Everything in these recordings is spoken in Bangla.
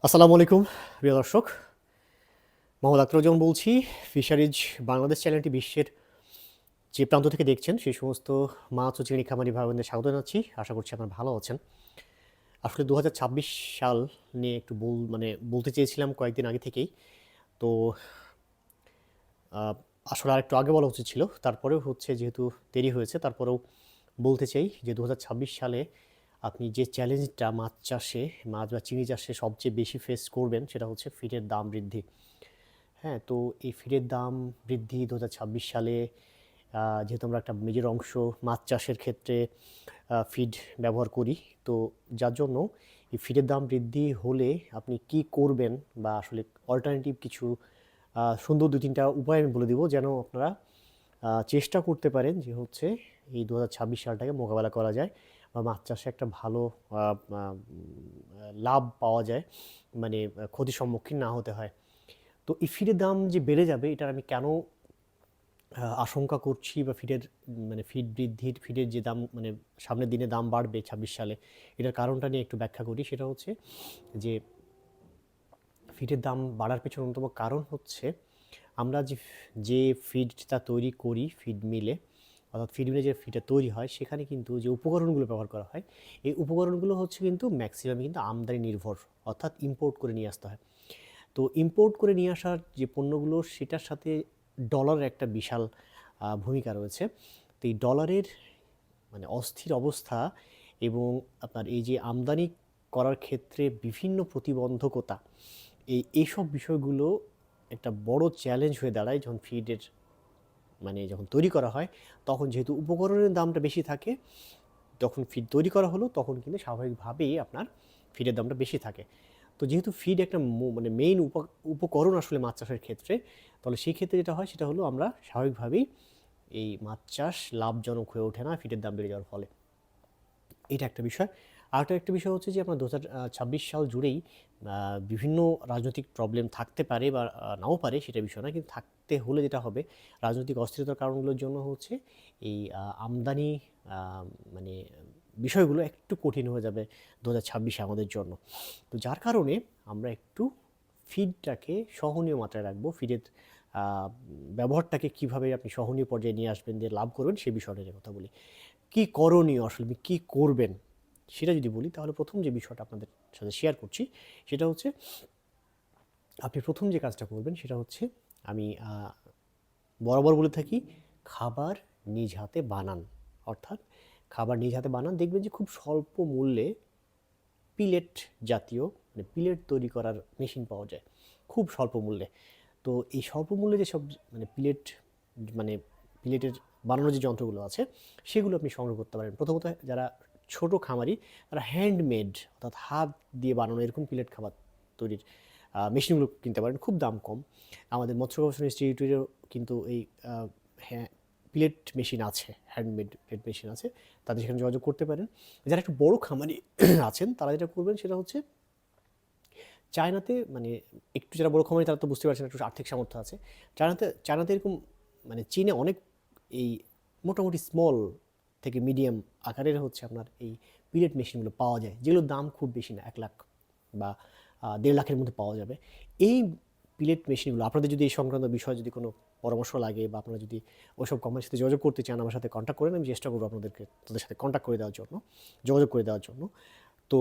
আসসালামু আলাইকুম প্রিয় দর্শক, মোহাম্মদ আখতারুজ্জামান বলছি। ফিশারিজ বাংলাদেশ চ্যানেলটি বিশ্বের যে প্রান্ত থেকে দেখছেন সেই সমস্ত মাছ ও চিংড়ি খামারি ভাই বোনদের স্বাগত জানাচ্ছি। আশা করছি আপনারা ভালো আছেন। আসলে 2026 সাল নিয়ে একটু বলতে চেয়েছিলাম কয়েকদিন আগে থেকেই। তো আহ, আসলে আরেকটু আগে বলা উচিত ছিল, তারপরেও হচ্ছে যেহেতু দেরি হয়েছে তারপরেও বলতে চাই যে 2026 সালে আপনি যে চ্যালেঞ্জটা মাছ চাষে, মাছ বা চিংড়ি চাষে সবচেয়ে বেশি ফেস করবেন সেটা হচ্ছে ফিডের দাম বৃদ্ধি। হ্যাঁ, তো এই ফিডের দাম বৃদ্ধি 2026 সালে, যেহেতু আমরা একটা মেজর অংশ মাছ চাষের ক্ষেত্রে ফিড ব্যবহার করি, তো যার জন্য এই ফিডের দাম বৃদ্ধি হলে আপনি কি করবেন, বা আসলে অল্টারনেটিভ কিছু সুন্দর দু তিনটা উপায় আমি বলে দিব, যেন আপনারা চেষ্টা করতে পারেন যে হচ্ছে এই 2026 সালটাকে মোকাবেলা করা যায় বা মাছ চাষে একটা ভালো লাভ পাওয়া যায়, মানে ক্ষতির সম্মুখীন না হতে হয়। তো এই ফিডের দাম যে বেড়ে যাবে এটার আমি কেন আশঙ্কা করছি, বা ফিড বৃদ্ধির, ফিডের যে দাম, সামনের দিনে দাম বাড়বে 26 সালে, এটার কারণটা নিয়ে একটু ব্যাখ্যা করি। সেটা হচ্ছে যে ফিডের দাম বাড়ার পেছনে অন্যতম কারণ হচ্ছে আমরা যে ফিডটা তৈরি করি ফিড মিলে, অর্থাৎ ফিড মিলে যে ফিডটা তৈরি হয় সেখানে কিন্তু যে উপকরণগুলো ব্যবহার করা হয়, এই উপকরণগুলো হচ্ছে কিন্তু ম্যাক্সিমাম কিন্তু আমদানি নির্ভর, অর্থাৎ ইম্পোর্ট করে নিয়ে আসতে হয়। তো ইম্পোর্ট করে নিয়ে আসার যে পণ্যগুলো সেটার সাথে ডলারের একটা বিশাল ভূমিকা রয়েছে। তো এই ডলারের অস্থির অবস্থা এবং আপনার এই যে আমদানি করার ক্ষেত্রে বিভিন্ন প্রতিবন্ধকতা, এইসব বিষয়গুলো একটা বড় চ্যালেঞ্জ হয়ে দাঁড়ায় যখন ফিডের যখন তৈরি করা হয়। তখন যেহেতু উপকরণের দামটা বেশি থাকে, যখন ফিড তৈরি করা হলো তখন কিন্তু স্বাভাবিকভাবেই আপনার ফিডের দামটা বেশি থাকে। তো যেহেতু ফিড একটা মেইন উপকরণ আসলে মাছ চাষের ক্ষেত্রে, তাহলে সেই ক্ষেত্রে যেটা হয় সেটা হলো আমরা স্বাভাবিকভাবেই এই মাছ চাষ লাভজনক হয়ে ওঠে না ফিডের দাম বেড়ে যাওয়ার ফলে। এটা একটা বিষয়। আরেকটা একটা বিষয় হচ্ছে যে আপনার 2026 সাল জুড়েই বিভিন্ন রাজনৈতিক প্রবলেম থাকতে পারে বা নাও পারে, সেটা বিষয় না। কিন্তু থাকতে হলে যেটা হবে, রাজনৈতিক অস্থিরতার কারণগুলোর জন্য হচ্ছে এই আমদানি আ মানে বিষয়গুলো একটু কঠিন হয়ে যাবে 2026-এ আমাদের জন্য। তো যার কারণে আমরা একটু ফিডটাকে সহনীয় মাত্রায় রাখবো। ফিডের আ ব্যবহারটাকে কিভাবে আপনি সহনীয় পর্যায়ে নিয়ে আসবেন, দিয়ে লাভ করবেন সে বিষয়টা নিয়ে কথা বলি। কি করণীয়, আসলে আপনি কি করবেন? সেটা যদি বলি তাহলে ১ম যে বিষয়টা আপনাদের সাথে শেয়ার করছি সেটা হচ্ছে, আপনি ১ম যে কাজটা করবেন সেটা হচ্ছে, আমি বরাবর বলে থাকি, খাবার নিজ হাতে বানান। অর্থাৎ খাবার নিজ হাতে বানান, দেখবেন যে খুব স্বল্প মূল্যে পিলেট জাতীয়, পিলেট তৈরি করার মেশিন পাওয়া যায় খুব স্বল্প মূল্যে। তো এই স্বল্প মূল্যে যেসব পিলেট, মানে পিলেটের বানানোর যে যন্ত্রগুলো আছে সেগুলো আপনি সংগ্রহ করতে পারেন। প্রথমত যারা ছোট খামারি, তারা হ্যান্ডমেড, অর্থাৎ হাত দিয়ে বানানো এরকম পিলেট খাবার তৈরির মেশিনগুলো কিনতে পারেন, খুব দাম কম। আমাদের মৎস্য গবেষণা ইনস্টিটিউটেরও কিন্তু এই হ্যাঁ প্লেট মেশিন আছে, হ্যান্ডমেড প্লেট মেশিন আছে, তাদের সেখানে যোগাযোগ করতে পারেন। যারা একটু বড় খামারি আছেন তারা যেটা করবেন সেটা হচ্ছে, চায়নাতে একটু যারা বড় খামারি তারা তো বুঝতে পারছেন একটু আর্থিক সামর্থ্য আছে। চায়নাতে এরকম চীনে অনেক এই মোটামুটি স্মল থেকে মিডিয়াম আকারের হচ্ছে আপনার এই পিলেট মেশিনগুলো পাওয়া যায়, যেগুলোর দাম খুব বেশি না, 1 লাখ বা 1.5 লাখের মধ্যে পাওয়া যাবে। এই পিলেট মেশিনগুলো আপনাদের যদি এই সংক্রান্ত বিষয়ে যদি কোনো পরামর্শ লাগে, বা আপনারা যদি ওইসব কোম্পানির সাথে যোগাযোগ করতে চান, আমার সাথে কন্ট্যাক্ট করেন, আমি চেষ্টা করবো আপনাদেরকে তাদের সাথে কন্ট্যাক্ট করে দেওয়ার জন্য, যোগাযোগ করে দেওয়ার জন্য। তো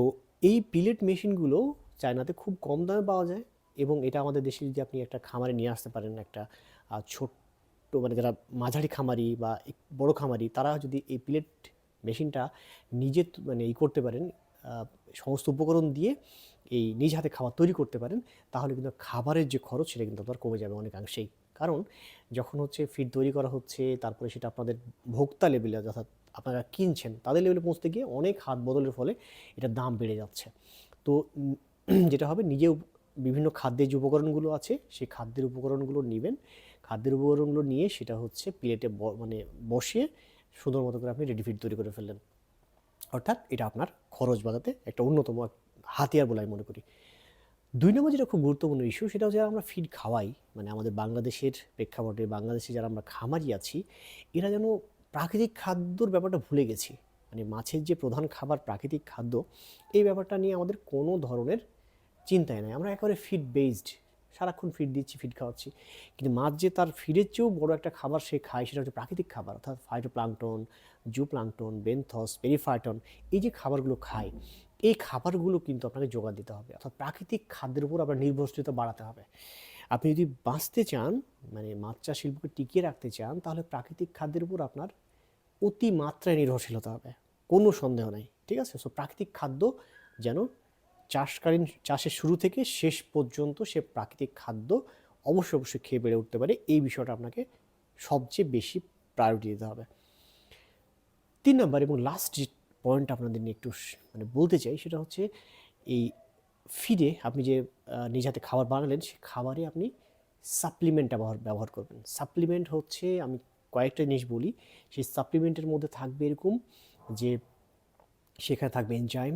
এই পিলেট মেশিনগুলো চায়নাতে খুব কম দামে পাওয়া যায়, এবং এটা আমাদের দেশে যদি আপনি একটা খামারে নিয়ে আসতে পারেন, একটা ছোট্ট, যারা মাঝারি খামারি বা বড় খামারি, তারা যদি এই পিলেট মেশিনটা নিজে করতে পারেন, সমস্ত উপকরণ দিয়ে এই নিজ হাতে খাবার তৈরি করতে পারেন, তাহলে কিন্তু খাবারের যে খরচ সেটা কিন্তু আপনার কমে যাবে অনেকাংশেই। কারণ যখন হচ্ছে ফিড তৈরি করা হচ্ছে, তারপরে সেটা আপনাদের ভোক্তা লেভেলে, অর্থাৎ আপনারা কিনছেন তাদের লেভেলে পৌঁছতে গিয়ে অনেক হাত বদলের ফলে এটার দাম বেড়ে যাচ্ছে। তো যেটা হবে, বিভিন্ন খাদ্যের যে উপকরণগুলো আছে সেই খাদ্যের উপকরণগুলো নেবেন, খাদ্যের উপকরণগুলো নিয়ে সেটা হচ্ছে প্লেটে বসিয়ে সুন্দর মতো করে আপনি রেডি ফিড তৈরি করে ফেললেন। অর্থাৎ এটা আপনার খরচ বাঁচাতে একটা অন্যতম হাতিয়ার বলে আমি মনে করি। ২ নম্বর যেটা খুব গুরুত্বপূর্ণ ইস্যু সেটা হচ্ছে, যারা আমরা ফিড খাওয়াই, আমাদের বাংলাদেশের প্রেক্ষাপটে বাংলাদেশে যারা আমরা খামারি আছি, এরা যেন প্রাকৃতিক খাদ্যর ব্যাপারটা ভুলে গেছি। মাছের যে প্রধান খাবার প্রাকৃতিক খাদ্য, এই ব্যাপারটা নিয়ে আমাদের কোনো ধরনের চিন্তাই নাই, আমরা একেবারে ফিড বেসড, সারাক্ষণ ফিড দিচ্ছি, ফিড খাওয়াচ্ছি। কিন্তু মাছ যে তার ফিডের চেয়েও বড় একটা খাবার সে খায়, সেটা হচ্ছে প্রাকৃতিক খাবার, অর্থাৎ ফাইটোপ্লাঙ্কটন, জুপ্লাঙ্কটন, বেনথস, পেরিফাইটন, এই যে খাবারগুলো খায়, এই খাবারগুলো কিন্তু আপনাকে জোগান দিতে হবে, অর্থাৎ প্রাকৃতিক খাদ্যের উপর আপনার নির্ভরশীলতা বাড়াতে হবে। আপনি যদি বাঁচতে চান, মানে মাছ চাষ শিল্পকে টিকিয়ে রাখতে চান, তাহলে প্রাকৃতিক খাদ্যের উপর আপনার অতিমাত্রায় নির্ভরশীল হতে হবে, কোনো সন্দেহ নাই, ঠিক আছে? সো প্রাকৃতিক খাদ্য যেন চাষকালীন, চাষের শুরু থেকে শেষ পর্যন্ত সে প্রাকৃতিক খাদ্য অবশ্যই অবশ্যই খেয়ে বেড়ে উঠতে পারে, এই বিষয়টা আপনাকে সবচেয়ে বেশি প্রায়োরিটি দিতে হবে। 3 নাম্বার এবং লাস্ট যে পয়েন্ট আপনাদের নিয়ে একটু মানে বলতে চাই, সেটা হচ্ছে এই ফিডে আপনি যে নিজ হাতে খাবার বানালেন, সেই খাবারে আপনি সাপ্লিমেন্ট ব্যবহার করবেন। সাপ্লিমেন্ট হচ্ছে, আমি কয়েকটা জিনিস বলি, সেই সাপ্লিমেন্টের মধ্যে থাকবে এরকম যে সেখানে থাকবে এনজাইম।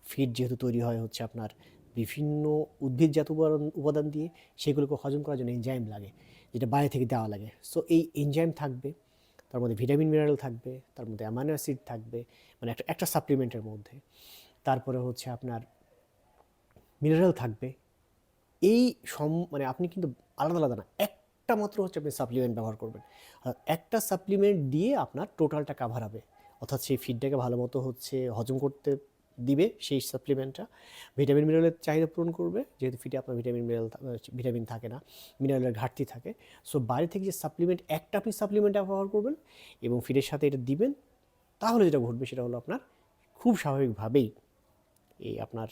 ফিড যেহেতু তৈরি হয় হচ্ছে আপনার বিভিন্ন উদ্ভিদজাত উপাদান দিয়ে, সেগুলোকে হজম করার জন্য এনজাইম লাগে, যেটা বাইরে থেকে দেওয়া লাগে। সো এই এনজাইম থাকবে, তার মধ্যে ভিটামিন মিনারেল থাকবে, তার মধ্যে অ্যামাইনো অ্যাসিড থাকবে, মানে একটা একটা সাপ্লিমেন্টের মধ্যে। তারপরে হচ্ছে আপনার মিনারেল থাকবে। এই মানে আপনি কিন্তু আলাদা আলাদা না, একটা মাত্র হচ্ছে আপনি সাপ্লিমেন্ট ব্যবহার করবেন। একটা সাপ্লিমেন্ট দিয়ে আপনার টোটালটা কাভার হবে, অর্থাৎ সেই ফিডটাকে ভালো মতো হচ্ছে হজম করতে দিবে সেই সাপ্লিমেন্টটা, ভিটামিন মিনারেলের চাহিদা পূরণ করবে, যেহেতু ফিডে আপনার ভিটামিন থাকে না, মিনারেলের ঘাটতি থাকে। সো বাইরে থেকে যে সাপ্লিমেন্ট, একটা আপনি সাপ্লিমেন্ট ব্যবহার করবেন এবং ফিডের সাথে এটা দিবেন, তাহলে যেটা ঘটবে সেটা হলো আপনার খুব স্বাভাবিকভাবেই এই আপনার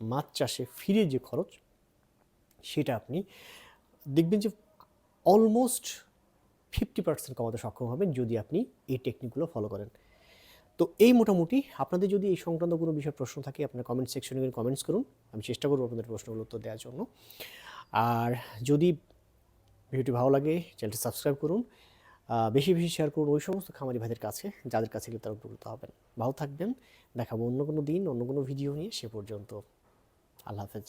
মাছ চাষে ফিরে যে খরচ, সেটা আপনি দেখবেন যে অলমোস্ট 50% কমাতে সক্ষম হবেন, যদি আপনি এই টেকনিকগুলো ফলো করেন। তো এই মোটামুটি, আপনাদের যদি এই সংক্রান্ত কোনো বিষয়ে প্রশ্ন থাকে, আপনার কমেন্ট সেকশনে গিয়ে কমেন্টস করুন, আমি চেষ্টা করবো আপনাদের প্রশ্নগুলো উত্তর দেওয়ার জন্য। আর যদি ভিডিওটি ভালো লাগে, চ্যানেলটি সাবস্ক্রাইব করুন, বেশি বেশি শেয়ার করুন ওই সমস্ত খামারি ভাইদের কাছে যাদের কাছে গেলে তারা উপকৃত হবেন। ভালো থাকবেন, দেখাবো অন্য কোনো দিন অন্য কোনো ভিডিও নিয়ে, সে পর্যন্ত আল্লাহ হাফেজ।